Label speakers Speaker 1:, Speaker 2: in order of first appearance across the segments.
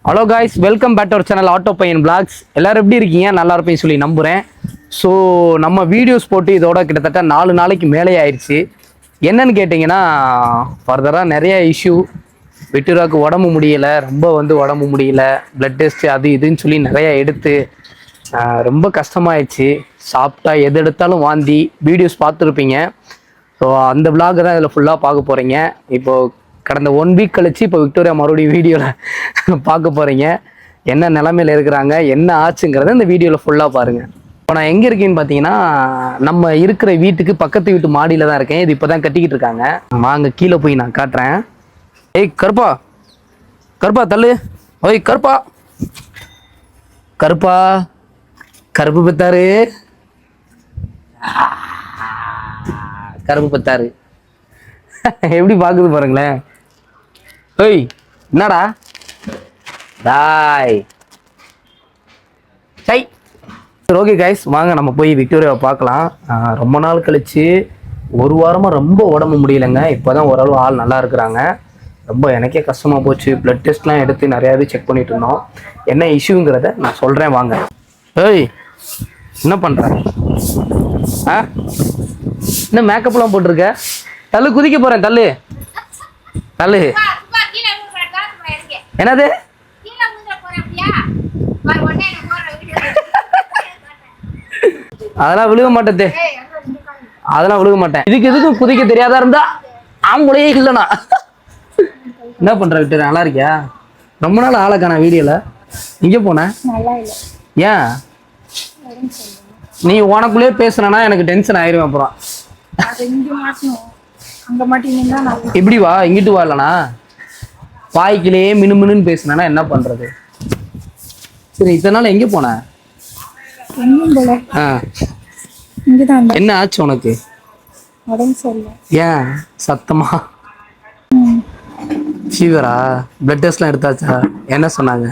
Speaker 1: Hello guys, welcome back to our channel auto Paiyan blogs. எல்லாரும் எப்படி இருக்கீங்க? நல்லா இருப்பேன்னு சொல்லி நம்புகிறேன். ஸோ நம்ம வீடியோஸ் போட்டு இதோட கிட்டத்தட்ட 4 நாளைக்கு மேலே ஆயிடுச்சு. என்னன்னு கேட்டிங்கன்னா, ஃபர்தராக நிறைய இஷ்யூ. விட்டுராக்கு உடம்பு முடியலை, ரொம்ப உடம்பு முடியல, பிளட் டெஸ்ட் அது இதுன்னு சொல்லி நிறைய எடுத்து ரொம்ப கஷ்டமாயிடுச்சு. சாப்பிட்டா எது எடுத்தாலும் வாந்தி. வீடியோஸ் பார்த்துருப்பீங்க. ஸோ அந்த விளாக் தான் இதில் ஃபுல்லாக பார்க்க போகிறீங்க. இப்போது கடந்த 1 வீக் கழிச்சு இப்போ விக்டோரியா மறுபடியும் வீடியோவில் பார்க்க போகிறீங்க. என்ன நிலமையில இருக்கிறாங்க, என்ன ஆச்சுங்கிறத இந்த வீடியோவில் ஃபுல்லாக பாருங்கள். இப்போ நான் எங்கே இருக்கேன்னு பார்த்தீங்கன்னா, நம்ம இருக்கிற வீட்டுக்கு பக்கத்து வீட்டு மாடியில் தான் இருக்கேன். இது இப்போ தான் கட்டிக்கிட்டு இருக்காங்க. வாங்க கீழே போய் நான் காட்டுறேன். ஏய் கருப்பா, கருப்பா தள்ளு. ஓய் கருப்பா, கருப்பா, கருப்பு பத்தாரு, கருப்பு பத்தாரு எப்படி பாக்குது பாருங்களேன். ஏய் என்னடா டாய் சை. ஓகே கைஸ், வாங்க நம்ம போய் விக்டோரியாவை பார்க்கலாம். ரொம்ப நாள் கழிச்சு, 1 வாரமாக ரொம்ப உடம்பு முடியலைங்க. இப்போ தான் ஓரளவு ஆள் நல்லா இருக்கிறாங்க. ரொம்ப எனக்கே கஷ்டமாக போச்சு. பிளட் டெஸ்ட்லாம் எடுத்து நிறையாவே செக் பண்ணிட்டு இருந்தோம். என்ன இஷ்யூங்கிறத நான் சொல்கிறேன் வாங்க. ஏய் என்ன பண்ணுற? என்ன மேக்கப்லாம் போட்டிருக்க? தள்ளு, குதிக்க போகிறேன். தள்ளு தள்ளு. என்னது? அதெல்லாம் விழுக மாட்டேன். அதெல்லாம் விழுக மாட்டேன். இதுக்கும் குதிக்க தெரியாதா இருந்தா ஆம்பளையே இல்லைண்ணா. என்ன பண்ற விட்டு? நல்லா இருக்கியா? ரொம்ப நாள் ஆளை காண வீடியோல. இங்க போன ஏன்? நீ உனக்குள்ளே பேசுனா எனக்கு டென்ஷன் ஆயிரும். அப்புறம் இப்படி வா, இங்கிட்டு வா. இல்லைண்ணா வாய்க்கிலேயே மினுமினுன்னு பேசுனா என்ன பண்றது? சரி, இத்தனை நாள் எங்க போன? என்ன ஆச்சு உனக்கு? ஏன் சத்தமா? ஃபீவரா? பிளட் டெஸ்ட்லாம் எடுத்தாச்சா? என்ன சொன்னாங்க?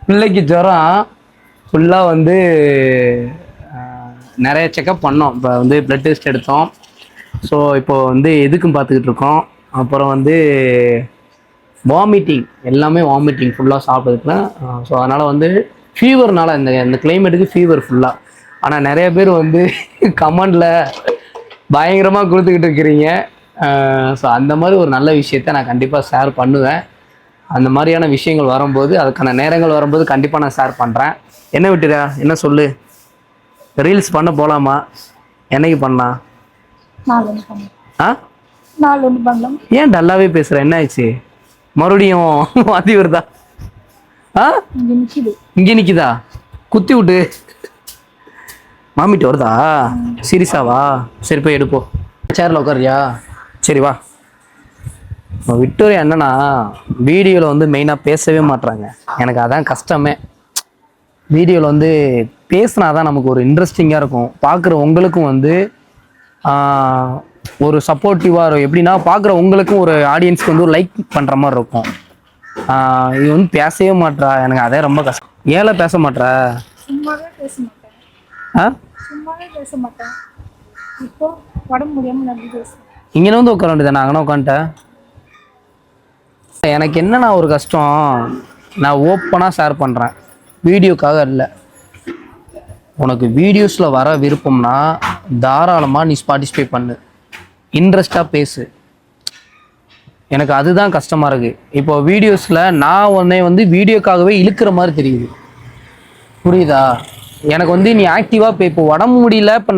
Speaker 1: பிள்ளைக்கு ஜுரம் ஃபுல்லாக நிறைய செக்கப் பண்ணோம். இப்போ பிளட் டெஸ்ட் எடுத்தோம். ஸோ இப்போ எதுக்கும் பார்த்துக்கிட்டு இருக்கோம். அப்புறம் வாமிட்டிங், எல்லாமே வாமிட்டிங் ஃபுல்லாக சாப்பிட்டுருக்கேன். ஸோ அதனால் ஃபீவர்னால இந்த கிளைமேட்டுக்கு ஃபீவர் ஃபுல்லாக. ஆனால் நிறைய பேர் கமெண்டில் பயங்கரமாக கொடுத்துக்கிட்டு இருக்கிறீங்க. ஸோ அந்த மாதிரி ஒரு நல்ல விஷயத்த நான் கண்டிப்பாக ஷேர் பண்ணுவேன். அந்த மாதிரியான விஷயங்கள் வரும்போது, அதுக்கான நேரங்கள் வரும்போது கண்டிப்பாக நான் ஷேர் பண்ணுறேன். என்ன விட்டுடா, என்ன சொல்லு? ரீல்ஸ் பண்ண போகலாமா? என்னைக்கு பண்ணலாம்? ஏன் டல்லாவே பேசுற? என்ன ஆயிடுச்சு? மறுபடியும் வாந்தி வருதா? இங்க நிக்குதா? குத்தி விட்டு மாமிட்டு வருதா? சீரியஸாவா? சரி போய் எடுப்போம். சேர்ல உட்காரியா? சரி வா. விக்டோரியா என்னன்னா, வீடியோவில் மெயினாக பேசவே மாட்டுறாங்க. எனக்கு அதான் கஷ்டமே. வீடியோவில் பேசினா தான் நமக்கு ஒரு இன்ட்ரெஸ்டிங்காக இருக்கும். பார்க்குற உங்களுக்கும் ஒரு சப்போர்ட்டிவாக இருக்கும். எப்படின்னா, பார்க்குற உங்களுக்கும் ஒரு ஆடியன்ஸ்க்கு ஒரு லைக் பண்ணுற மாதிரி இருக்கும். இது பேசவே மாட்றா. எனக்கு அதே ரொம்ப கஷ்டம். ஏழை பேச மாட்றா? இங்கே உட்கார வேண்டியதானே? அங்கே உட்காந்துட்டேன். எனக்கு என்னன்னா ஒரு கஷ்டம், நான் ஓப்பனாக ஷேர் பண்ணுறேன், வீடியோக்காக இல்லை. உனக்கு வீடியோஸில் வர விருப்பம்னா தாராளமாக நீ பார்ட்டிசிபேட் பண்ணு, இன்ட்ரெஸ்டாக பேசு. எனக்கு அதுதான் கஷ்டமாக இருக்குது. இப்போ வீடியோஸில் நான் உன்னை வீடியோக்காகவே இழுக்கிற மாதிரி தெரியுது. புரியுதா? எனக்கு நீ ஆக்டிவாக இப்போ உடம்பு முடியல, இப்போ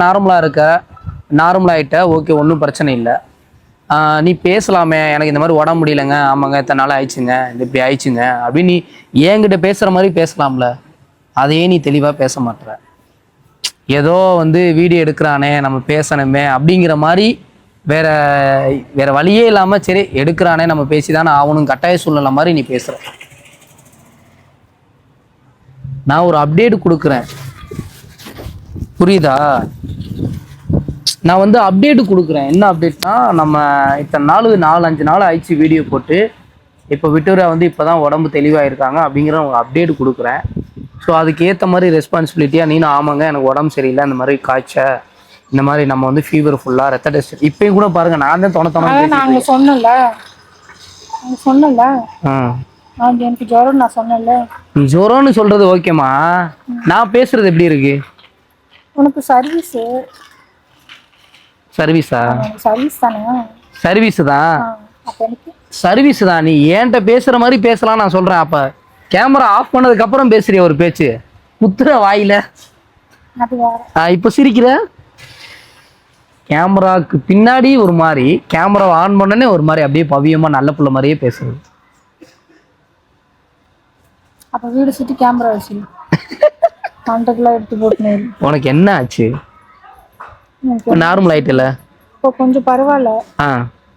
Speaker 1: நார்மலாகிட்ட ஓகே, ஒன்றும் பிரச்சனை இல்லை. நீ பேசலாமே, எனக்கு இந்த மாதிரி உடம்பு முடியலைங்க, ஆமாங்க இத்தனை நாள் ஆயிடுச்சுங்க, இது இப்படி ஆயிடுச்சுங்க அப்படின்னு நீ என்கிட்ட பேசுகிற மாதிரி பேசலாம்ல. அதையே நீ தெளிவாக பேச மாட்டுற. ஏதோ வீடியோ எடுக்கிறானே, நம்ம பேசணுமே அப்படிங்கிற மாதிரி வேற வழியே இல்லாமல், சரி எடுக்கிறானே நம்ம பேசிதானே ஆகணும், கட்டாய சூழ்நிலை மாதிரி நீ பேசுகிற. நான் ஒரு அப்டேட் கொடுக்குறேன், புரியுதா? நான் அப்டேட்டு கொடுக்குறேன். என்ன அப்டேட்னா, நம்ம இத்தனை நாள் 4-5 நாள் ஆயிடுச்சு வீடியோ போட்டு. இப்போ விக்டோரியா இப்போ தான் உடம்பு தெளிவாக இருக்காங்க அப்படிங்கிற ஒரு அப்டேட் கொடுக்குறேன். ஸோ அதுக்கு ஏற்ற மாதிரி ரெஸ்பான்சிபிலிட்டியாக நீனும், ஆமாங்க எனக்கு உடம்பு சரியில்லை, அந்த மாதிரி காய்ச்ச இந்த மாதிரி நம்ம வந்து ஃபீவர் ஃபுல்லாக ரத்த டெஸ்ட் இப்பயும் கூட பாருங்க நான் தான்
Speaker 2: அதான் நாங்க சொன்னல எனக்கு ஜுரம் நான் சொன்னல.
Speaker 1: நீ ஜுரம்னு சொல்றது ஓகேம்மா, நான் பேசுறது எப்படி இருக்கு?
Speaker 2: உனக்கு சர்வீஸா? சர்வீஸ் தானே?
Speaker 1: சர்வீஸ் தான்.
Speaker 2: அப்ப எனக்கு
Speaker 1: சர்வீஸ் தான். நீ ஏன்ட்ட பேசுற மாதிரி பேசலாம் நான் சொல்றேன். அப்ப கேமரா ஆஃப் பண்ணதுக்கு அப்புறம் பேசுறிய ஒரு பேச்சு குத்துற வாயில.
Speaker 2: அது வேற.
Speaker 1: இப்ப சிரிக்கிற. கேமராக்கு பின்னாடி ஒரு மாதிரி, கேமரா ஆன் பண்ணனே ஒரு மாதிரி அப்படியே பவியமா நல்ல புள்ள மாதிரியே பேசுறது.
Speaker 2: அப்ப வீடு சுத்தி கேமரா வச்சு கான்டாக்ட்ல எடுத்து போட்டுனே.
Speaker 1: உனக்கு என்ன ஆச்சு? நார்மல் ஆயிட்டல?
Speaker 2: இப்போ கொஞ்சம் பரவாயில்ல.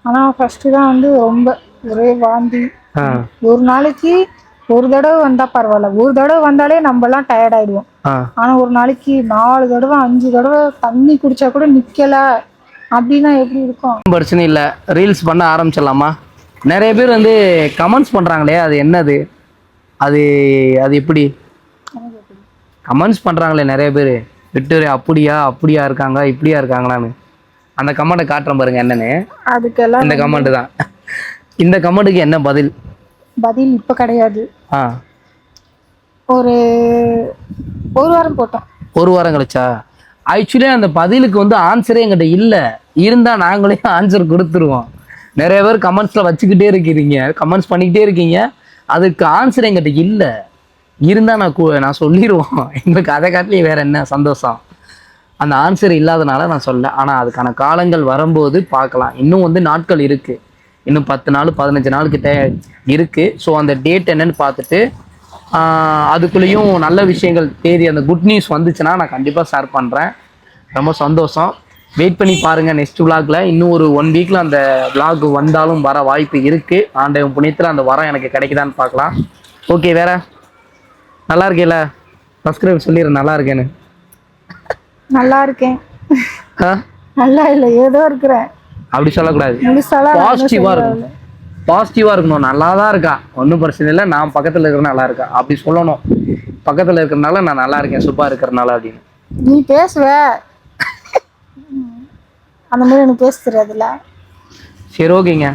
Speaker 2: ஆனா ஃபர்ஸ்ட் தான் வந்து ரொம்ப ஒரே வாந்தி. ஒரு நாளைக்கு ஒரு தடவை வந்தா பரவாயில்ல, ஒரு தடவை வந்தாலே நம்ம எல்லாம் டயர்ட் ஆயிடுவோம். ஆனா ஒரு நாளைக்கு 4 தடவை 5 தடவை தண்ணி குடிச்சா கூட நிக்கல அப்படின்னா எப்படி இருக்கும்?
Speaker 1: பிரச்சனை இல்லை, ரீல்ஸ் பண்ண ஆரம்பிச்சிடலாமா? நிறைய பேர் வந்து கமெண்ட்ஸ் பண்றாங்களே, அது என்னது? அது அது எப்படி கமெண்ட்ஸ் பண்றாங்களே நிறைய பேர், விட்டு அப்படியா இருக்காங்க இப்படியா இருக்காங்களான்னு. அந்த கமெண்ட்டை காட்டுறேன் பாருங்க என்னன்னு.
Speaker 2: அதுக்கெல்லாம்
Speaker 1: இந்த கமெண்ட் தான். இந்த கமெண்ட்டுக்கு என்ன பதில்?
Speaker 2: பதில் இப்ப கிடையாது. ஒரு வாரம் போட்டோம். ஒரு
Speaker 1: வாரம் கழிச்சா? ஆக்சுவலி அந்த பதிலுக்கு வந்து ஆன்சரே எங்கிட்ட இல்லை. இருந்தா நாங்களே ஆன்சர் கொடுத்துருவோம். நிறைய பேர் கமெண்ட்ஸ்ல வச்சுக்கிட்டே இருக்கிறீங்க, கமெண்ட்ஸ் பண்ணிக்கிட்டே இருக்கீங்க. அதுக்கு ஆன்சர் எங்கிட்ட இல்லை. இருந்தா நான் சொல்லிடுவோம். எங்களுக்கு அதை காட்டிலே வேற என்ன சந்தோஷம். அந்த ஆன்சர் இல்லாதனால நான் சொல்ல. ஆனா அதுக்கான காலங்கள் வரும்போது பார்க்கலாம். இன்னும் வந்து நாட்கள் இருக்கு. இன்னும் 10 நாள் 15 நாள் கிட்ட இருக்கு. ஸோ அந்த டேட் என்னன்னு பார்த்துட்டு அதுக்குள்ளேயும் நல்ல விஷயங்கள் தேதி அந்த குட் நியூஸ் வந்துச்சுன்னா நான் கண்டிப்பாக ஷேர் பண்ணுறேன். ரொம்ப சந்தோஷம். வெயிட் பண்ணி பாருங்கள். நெக்ஸ்ட் விளாக்ல இன்னும் ஒரு 1 வீக்கில் அந்த விளாக் வந்தாலும் வர வாய்ப்பு இருக்குது. ஆண்டவன் புண்ணியத்தில் அந்த வரம் எனக்கு கிடைக்குதான்னு பார்க்கலாம். ஓகே, வேற நல்லா இருக்கேல? சப்ஸ்கிரைப் சொல்லிடுறேன் நல்லா இருக்கேன்னு.
Speaker 2: நல்லா இருக்கேன். நல்லா இல்லை, ஏதோ இருக்கிறேன்.
Speaker 1: அப்படி சொல்லக்கூடாது, பாசிட்டிவா இருக்கணும். பாசிட்டிவா இருக்கணும். நல்லா தான் இருக்கா, ஒன்றும் பிரச்சனை இல்லை, நான் பக்கத்துல இருக்கிற நல்லா இருக்கா அப்படி சொல்லணும். பக்கத்துல இருக்கிறனால நான் நல்லா இருக்கேன், சூப்பா இருக்கிறனால அப்படின்னு.
Speaker 2: நீ பேசுவ அந்த மாதிரி எனக்கு பேச தெரியாதுல்ல.
Speaker 1: சரி ஓகேங்க,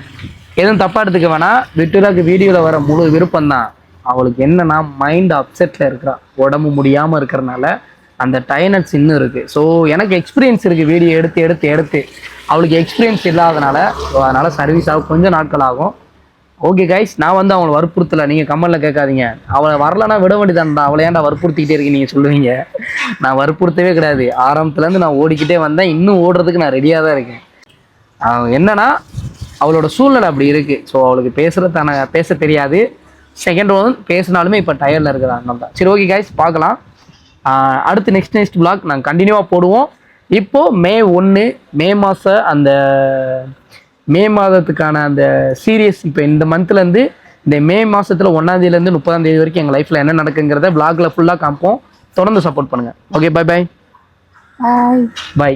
Speaker 1: எதுவும் தப்பா எடுத்துக்க வேணாம். விட்டுராக்கு வீடியோல வர முழு விருப்பம் தான். அவளுக்கு என்னன்னா மைண்ட் அப்செட்ல இருக்கிறா, உடம்பு முடியாம இருக்கிறனால அந்த டைனட்ஸ் இன்னும் இருக்கு. ஸோ எனக்கு எக்ஸ்பீரியன்ஸ் இருக்கு, வீடியோ எடுத்து எடுத்து எடுத்து. அவளுக்கு எக்ஸ்பீரியன்ஸ் இல்லாதனால அதனால சர்வீஸ் ஆகும், கொஞ்சம் நாட்கள் ஆகும். ஓகே கைஸ், நான் வந்து அவளை வற்புறுத்தலை. நீங்கள் கமெண்ட்ல கேட்காதீங்க, அவளை வரலன்னா விட வேண்டியதான். அவளை ஏன்டா வற்புறுத்திக்கிட்டே இருக்கீங்க நீங்கள் சொல்லுவீங்க. நான் வற்புறுத்தவே கிடையாது. ஆரம்பத்துலேருந்து நான் ஓடிக்கிட்டே வந்தேன், இன்னும் ஓடுறதுக்கு நான் ரெடியாக தான் இருக்கேன். என்னன்னா அவளோட சூழ்நிலை அப்படி இருக்கு. ஸோ அவளுக்கு பேச தெரியாது. செகண்ட் ஒன் பேசினாலுமே இப்போ டயர்டில் இருக்கிற அண்ணன் தான். சரி ஓகே கைஸ், பார்க்கலாம். அடுத்து நெக்ஸ்ட் vlog நாங்கள் கண்டினியூவாக போடுவோம். இப்போது மே 1 மே மாதம் அந்த மே மாதத்துக்கான அந்த சீரியஸ் இப்போ இந்த மந்த்லேருந்து இந்த மே மாதத்தில் 1ஆம் தேதியிலேருந்து 30ஆம் தேதி வரைக்கும் எங்கள் லைஃப்பில் என்ன நடக்குங்கிறத vlogல ஃபுல்லாக காமிப்போம். தொடர்ந்து சப்போர்ட் பண்ணுங்கள். Okay, by.